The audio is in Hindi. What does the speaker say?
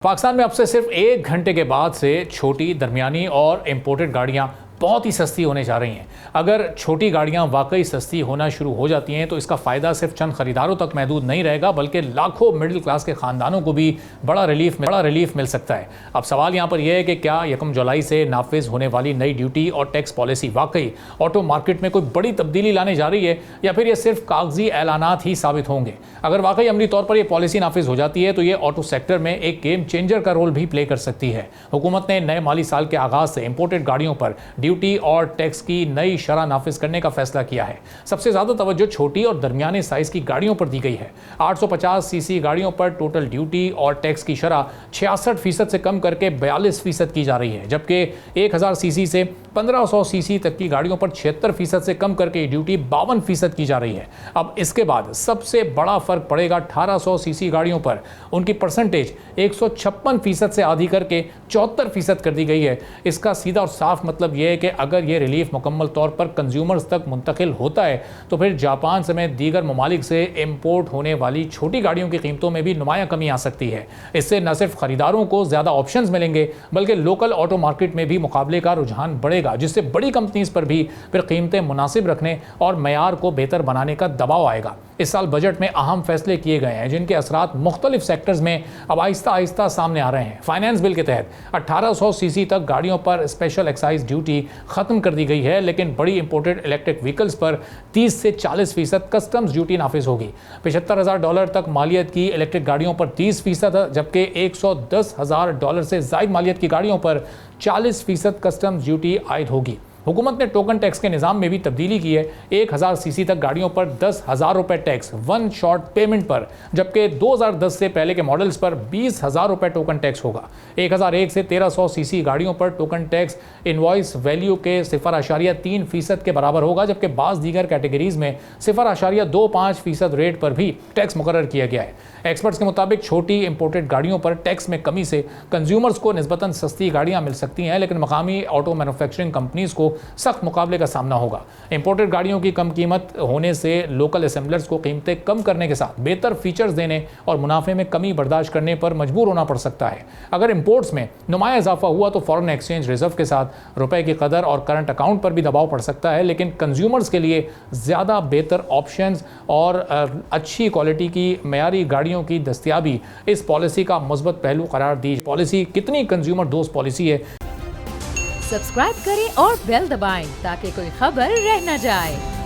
पाकिस्तान में अब से सिर्फ 1 घंटे के बाद से छोटी, दरमियानी और इम्पोर्टेड गाड़ियां बहुत ही सस्ती होने जा रही हैं। अगर छोटी गाड़ियां वाकई सस्ती होना शुरू हो जाती हैं तो इसका फ़ायदा सिर्फ चंद खरीदारों तक महदूद नहीं रहेगा, बल्कि लाखों मिडिल क्लास के ख़ानदानों को भी बड़ा रिलीफ मिल सकता है। अब सवाल यहाँ पर यह है कि क्या 1 जुलाई से नाफिज होने वाली नई ड्यूटी और टैक्स पॉलिसी वाकई ऑटो मार्केट में कोई बड़ी तब्दीली लाने जा रही है, या फिर ये सिर्फ कागजी ऐलानात ही साबित होंगे। अगर वाकई अमली तौर पर यह पॉलिसी नाफिज हो जाती है तो ये ऑटो सेक्टर में एक गेम चेंजर का रोल भी प्ले कर सकती है। हुकूमत ने नए माली साल के आगाज़ से इम्पोर्टेड गाड़ियों पर ड्यूटी और टैक्स की नई शरह नाफिज करने का फैसला किया है। सबसे ज्यादा तवज्जो छोटी और दरमियाने साइज की गाड़ियों पर दी गई है। 850 सीसी गाड़ियों पर टोटल ड्यूटी और टैक्स की शरह 66% से कम करके 42% की जा रही है, जबकि 1000 सीसी से 1500 सीसी तक की गाड़ियों पर 76% से कम करके ड्यूटी 52% की जा रही है। अब इसके बाद सबसे बड़ा फर्क पड़ेगा 1800 सीसी गाड़ियों पर। उनकी परसेंटेज 156% से आधी करके 74% कर दी गई है। इसका सीधा और साफ मतलब यह है कि अगर यह रिलीफ मुकम्मल तौर पर कंज्यूमर्स तक मुंतकिल होता है तो फिर जापान समेत दीगर ममालिक से इम्पोर्ट होने वाली छोटी गाड़ियों की कीमतों में भी नुमाया कमी आ सकती है। इससे न सिर्फ खरीदारों को ज़्यादा ऑप्शंस मिलेंगे, बल्कि लोकल ऑटो मार्केट में भी मुकाबले का रुझान बढ़ेगा, जिससे बड़ी कंपनीज पर भी फिर कीमतें मुनासिब रखने और मयार को बेहतर बनाने का दबाव आएगा। इस साल बजट में अहम फैसले किए गए हैं जिनके असरात मुख्तलिफ सेक्टर्स में अब आहिस्ता आहिस्ता सामने आ रहे हैं। फाइनेंस बिल के तहत 1800 सीसी तक गाड़ियों पर स्पेशल एक्साइज ड्यूटी खत्म कर दी गई है, लेकिन बड़ी इंपोर्टेड इलेक्ट्रिक व्हीकल्स पर 30 से 40% कस्टम्स ड्यूटी नाफिज होगी। $75,000 तक मालियत की इलेक्ट्रिक गाड़ियों पर 30%, जबकि $110,000 से ज़ायद मालियत की गाड़ियों पर 40% कस्टम्स ड्यूटी आयद होगी। हुकूमत ने टोकन टैक्स के निज़ाम में भी तब्दीली की है। 1000 सीसी तक गाड़ियों पर $10,000 टैक्स वन शॉट पेमेंट पर, जबकि 2010 से पहले के मॉडल्स पर $20,000 टोकन टैक्स होगा। 1001 से 1300 सीसी गाड़ियों पर टोकन टैक्स इनवॉइस वैल्यू के 0.3% के बराबर होगा, जबकि बाज़ दीगर कैटेगरीज में 0.25% रेट पर भी टैक्स मुकर्रर किया गया है। एक्सपर्ट्स के मुताबिक छोटी इंपोर्टेड गाड़ियों पर टैक्स में कमी से कंज्यूमर्स को निस्बतन सस्ती गाड़ियां मिल सकती हैं, लेकिन मकामी ऑटो मैन्युफैक्चरिंग कंपनीज को सख्त मुकाबले का सामना होगा। इंपोर्टेड गाड़ियों की कम कीमत होने से लोकल असेंबलर्स को कीमतें कम करने के साथ बेहतर फीचर्स देने और मुनाफे में कमी बर्दाश्त करने पर मजबूर होना पड़ सकता है। अगर इंपोर्ट्स में नुमाया इजाफा हुआ तो फॉरेन एक्सचेंज रिजर्व के साथ रुपए की कदर और करंट अकाउंट पर भी दबाव पड़ सकता है, लेकिन कंज्यूमर्स के लिए ज़्यादा बेहतर ऑप्शंस और अच्छी क्वालिटी की मयारी गाड़ियों की दस्तयाबी इस पॉलिसी का मुस्बत पहलू करार दी। पॉलिसी कितनी कंज्यूमर दोस्त पॉलिसी है। सब्सक्राइब करें और बेल दबाएं ताकि कोई खबर रह न जाए।